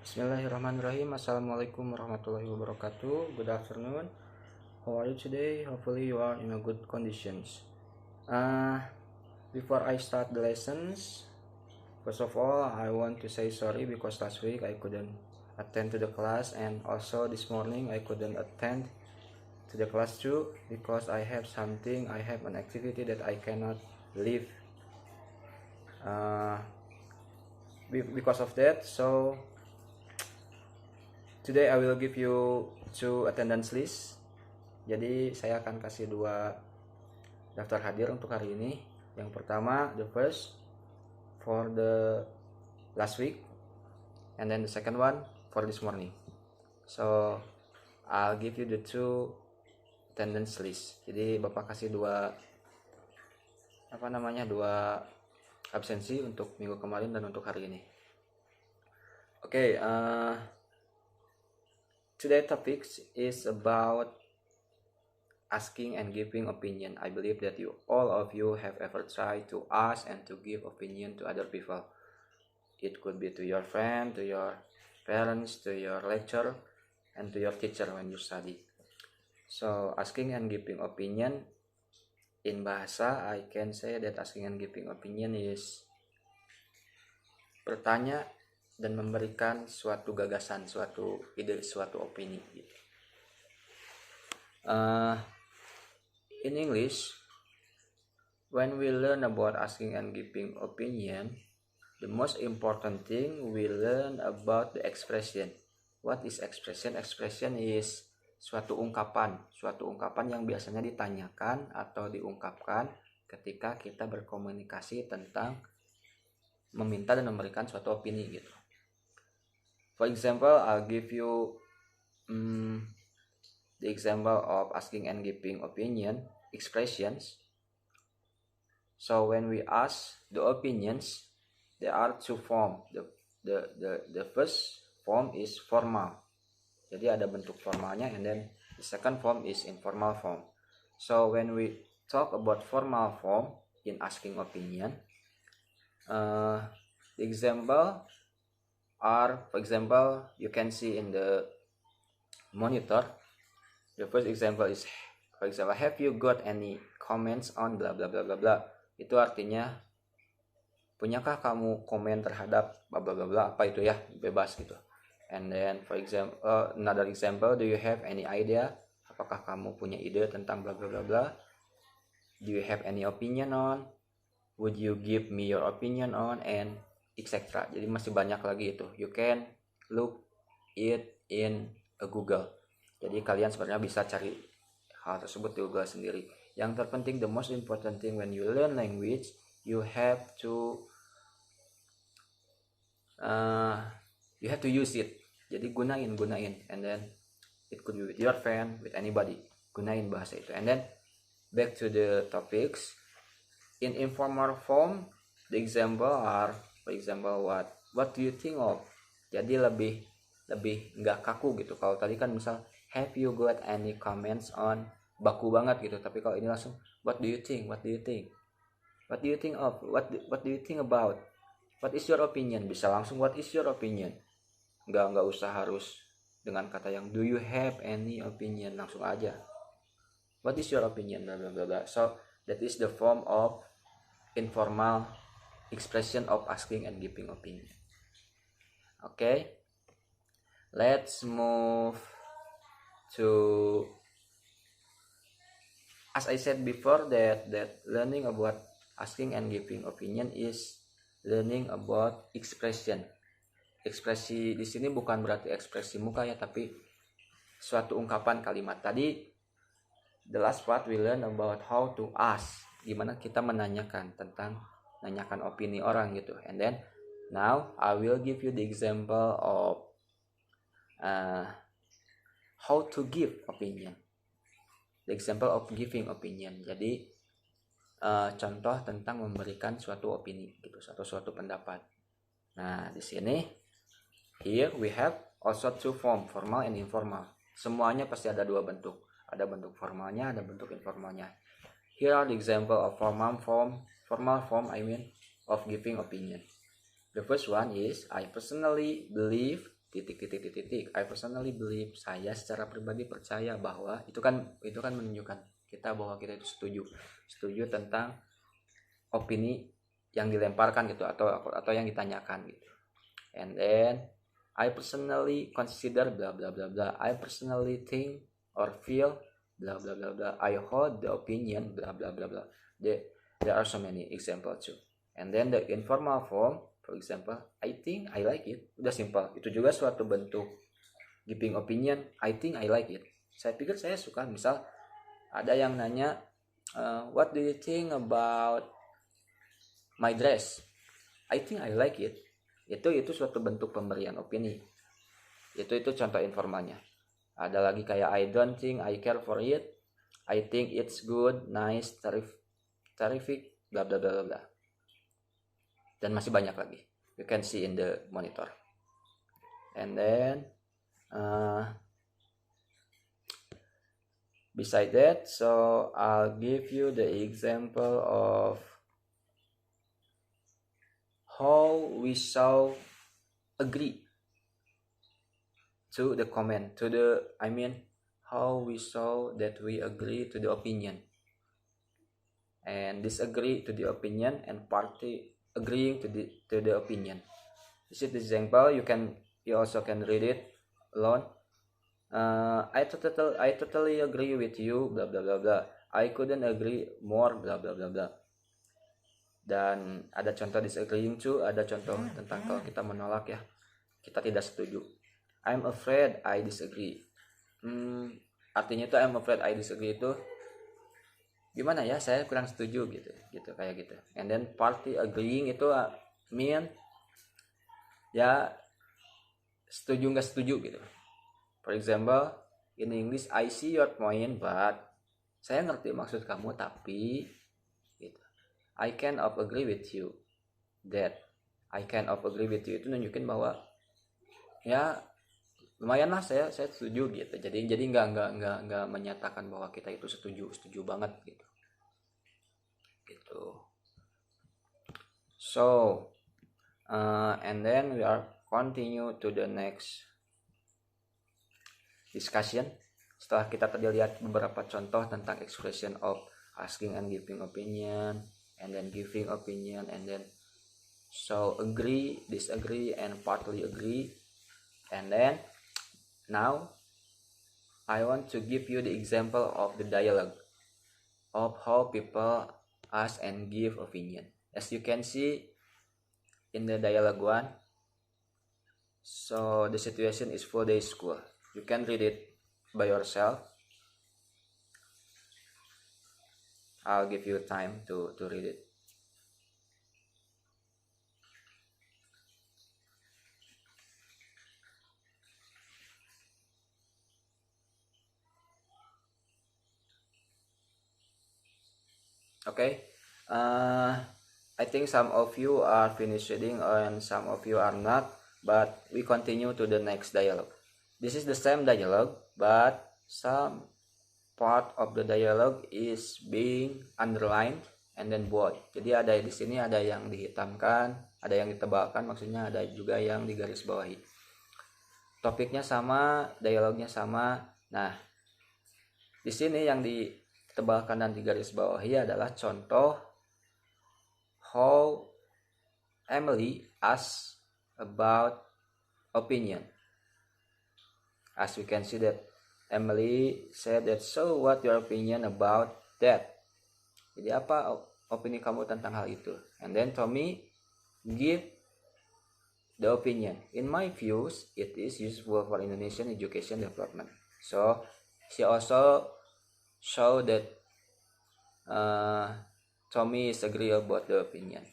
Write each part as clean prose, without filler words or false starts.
Bismillahirrahmanirrahim. Assalamualaikum warahmatullahi wabarakatuh. Good afternoon. How are you today? Hopefully you are in a good conditions. Before I start the lessons, first of all, I want to say sorry because last week I couldn't attend to the class, and also this morning I couldn't attend to the class too because I have an activity that I cannot leave because of that. So today I will give you 2 attendance list. Jadi saya akan kasih 2 daftar hadir untuk hari ini. Yang pertama, the first for the last week, and then the second one for this morning. So I'll give you the 2 attendance list. Jadi Bapak kasih 2 absensi untuk minggu kemarin dan untuk hari ini. Oke, today's topic is about asking and giving opinion. I believe that all of you have ever tried to ask and to give opinion to other people. It could be to your friend, to your parents, to your lecturer, and to your teacher when you study. So asking and giving opinion, in bahasa I can say that asking and giving opinion is bertanya dan memberikan suatu gagasan, suatu ide, suatu opini gitu. In English, when we learn about asking and giving opinion, the most important thing we learn about the expression. What is expression? Expression is suatu ungkapan yang biasanya ditanyakan atau diungkapkan ketika kita berkomunikasi tentang meminta dan memberikan suatu opini gitu. For example, I'll give you the example of asking and giving opinion expressions. So when we ask the opinions, there are 2 forms. The first form is formal. Jadi ada bentuk formalnya, and then the second form is informal form. So when we talk about formal form in asking opinion, the example are, for example, you can see in the monitor. The first example is, for example, have you got any comments on blah blah blah blah blah. Itu artinya, punyakah kamu komen terhadap blah blah blah blah, apa itu ya, bebas gitu. And then for example, another example, do you have any idea? Apakah kamu punya ide tentang blah blah blah blah? Do you have any opinion on? Would you give me your opinion on? And etc. Jadi masih banyak lagi itu. You can look it in a Google. Jadi kalian sebenarnya bisa cari hal tersebut di Google sendiri. Yang terpenting, the most important thing when you learn language, you have to use it. Jadi gunain, and then it could be with your friend, with anybody. Gunain bahasa itu. And then back to the topics. In informal form, the example are, for example, what do you think of? Jadi lebih nggak kaku gitu. Kalau tadi kan misal, have you got any comments on, baku banget gitu. Tapi kalau ini langsung, what do you think of, what do you think about, what is your opinion. Bisa langsung what is your opinion, nggak usah harus dengan kata yang do you have any opinion, langsung aja what is your opinion, blah blah blah blah. So that is the form of informal expression of asking and giving opinion. Okay, let's move to, as I said before, that learning about asking and giving opinion is learning about expression. Ekspresi di sini bukan berarti ekspresi muka ya, tapi suatu ungkapan kalimat. Tadi the last part we learn about how to ask, gimana kita menanyakan opini orang gitu. And then now I will give you the example of how to give opinion. The example of giving opinion. Jadi contoh tentang memberikan suatu opini gitu, suatu pendapat. Nah, di sini here we have also 2 form, formal and informal. Semuanya pasti ada 2 bentuk. Ada bentuk formalnya, ada bentuk informalnya. Here are the example of formal form of giving opinion. The first one is, I personally believe I personally believe, saya secara pribadi percaya bahwa itu kan menunjukkan kita bahwa kita itu setuju tentang opini yang dilemparkan gitu atau yang ditanyakan gitu. And then I personally consider bla bla bla bla. I personally think or feel bla bla bla bla. I hold the opinion bla bla bla bla. There are so many examples too. And then the informal form, for example, I think I like it. Udah simple. Itu juga suatu bentuk giving opinion. I think I like it. Saya pikir saya suka. Misal ada yang nanya, what do you think about my dress? I think I like it. Itu suatu bentuk pemberian opini. Itu contoh informalnya. Ada lagi kayak I don't think I care for it. I think it's good, nice, terrific, bla bla bla bla. Dan masih banyak lagi. You can see in the monitor. And then beside that, so I'll give you the example of how we shall agree to the comment, how we saw that we agree to the opinion and disagree to the opinion and party agreeing to the opinion. This is the example. You also can read it alone. I totally agree with you blah blah blah blah. I couldn't agree more blah blah blah blah. Dan ada contoh disagreeing to, ada contoh tentang kalau kita menolak ya, kita tidak setuju. I'm afraid I disagree. Artinya itu I'm afraid I disagree itu gimana ya, saya kurang setuju gitu kayak gitu. And then party agreeing itu mean ya setuju nggak setuju gitu. For example, in English, I see your point but saya ngerti maksud kamu tapi gitu. I can of agree with you that. I can of agree with you itu nunjukin bahwa ya lumayan lah saya setuju gitu. Jadi nggak menyatakan bahwa kita itu setuju banget gitu. So and then we are continue to the next discussion. Setelah kita tadi lihat beberapa contoh tentang expression of asking and giving opinion, and then giving opinion, and then so agree, disagree, and partly agree. And then now I want to give you the example of the dialogue of how people ask and give opinion. As you can see in the dialogue 1, so the situation is full day school. You can read it by yourself. I'll give you time to read it. Okay, I think some of you are finished reading and some of you are not, but we continue to the next dialogue. This is the same dialogue, but some part of the dialogue is being underlined and then bold. Jadi ada di sini ada yang dihitamkan, ada yang ditebalkan, maksudnya ada juga yang digarisbawahi. Topiknya sama, dialognya sama. Nah, di sini yang ditebalkan dan digarisbawahi adalah contoh how Emily asks about opinion. As we can see that Emily said that, so what your opinion about that? Jadi apa opini kamu tentang hal itu? And then Tommy give the opinion. In my views, it is useful for Indonesian education development. So she also show that Tommy is agree about the opinion.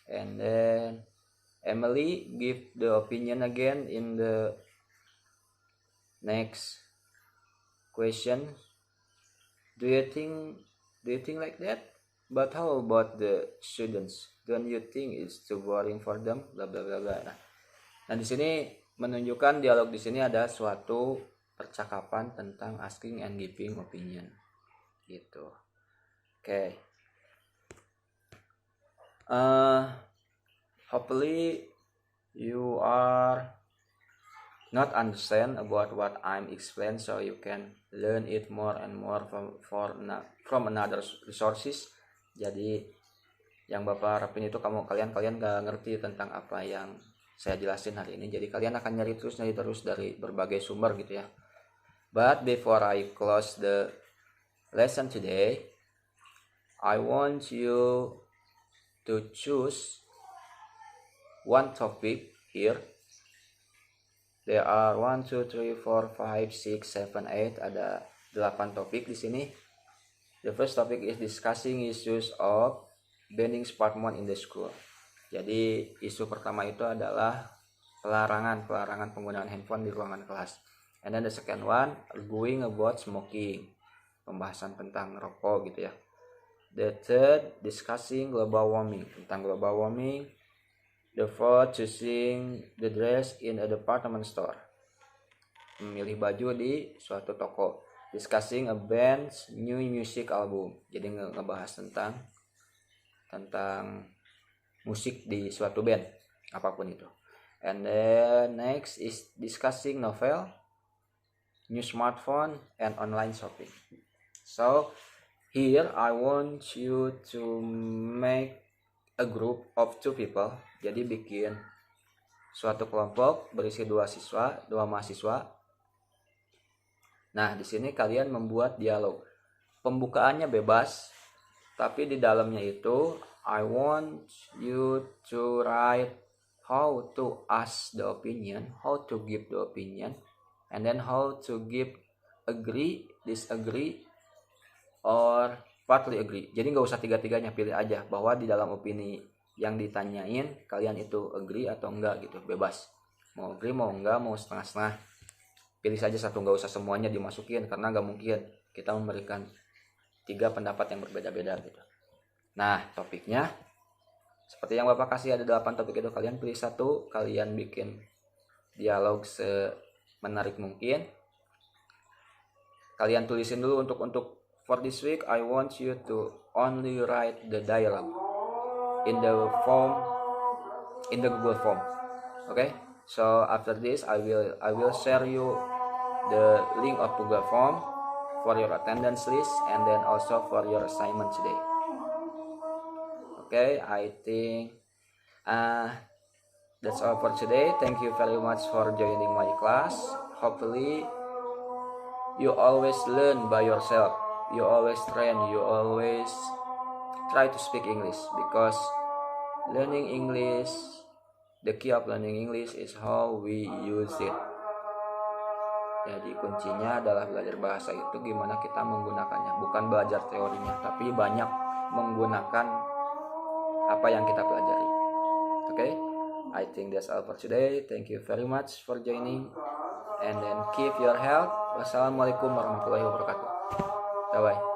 And then Emily give the opinion again in the next question. Do you think like that? But how about the students? Don't you think it's too boring for them? Bla bla bla bla. Nah di sini menunjukkan dialog di sini ada suatu percakapan tentang asking and giving opinion. Gitu. Okay. Hopefully you are not understand about what I'm explaining, so you can learn it more and more from another resources. Jadi yang Bapak harapin itu kalian gak ngerti tentang apa yang saya jelasin hari ini, jadi kalian akan nyari terus dari berbagai sumber gitu ya. But before I close the lesson today, I want you to choose one topic here. There are 1, 2, 3, 4, 5, 6, 7, 8. Ada 8 topik di sini. The first topic is discussing issues of banning smartphone in the school. Jadi isu pertama itu adalah pelarangan penggunaan handphone di ruangan kelas. And then the second one, arguing about smoking. Pembahasan tentang rokok gitu ya. The third, discussing global warming, tentang global warming. The fourth, choosing the dress in a department store, memilih baju di suatu toko. Discussing a band's new music album, jadi ngebahas tentang musik di suatu band, apapun itu. And then next is discussing novel, new smartphone, and online shopping. So here I want you to make a group of 2 people. Jadi bikin suatu kelompok berisi 2 mahasiswa. Nah, di sini kalian membuat dialog. Pembukaannya bebas, tapi di dalamnya itu I want you to write how to ask the opinion, how to give the opinion, and then how to give agree, disagree, or partly agree. Jadi nggak usah tiga-tiganya, pilih aja bahwa di dalam opini yang ditanyain kalian itu agree atau enggak gitu, bebas. Mau agree, mau enggak, mau setengah-setengah. Pilih saja satu, nggak usah semuanya dimasukin karena nggak mungkin kita memberikan 3 pendapat yang berbeda-beda gitu. Nah, topiknya seperti yang Bapak kasih, ada 8 topik itu, kalian pilih satu, kalian bikin dialog semenarik mungkin. Kalian tulisin dulu untuk for this week I want you to only write the dialogue in the Google form. Okay, so after this I will share you the link of Google form for your attendance list and then also for your assignment today. Okay, I think that's all for today. Thank you very much for joining my class. Hopefully you always learn by yourself, you always train, you always try to speak English, because learning English, the key of learning English is how we use it. Jadi kuncinya adalah belajar bahasa itu gimana kita menggunakannya, bukan belajar teorinya, tapi banyak menggunakan apa yang kita pelajari. Okay, I think that's all for today. Thank you very much for joining, and then keep your health. Wassalamualaikum warahmatullahi wabarakatuh. Bye bye.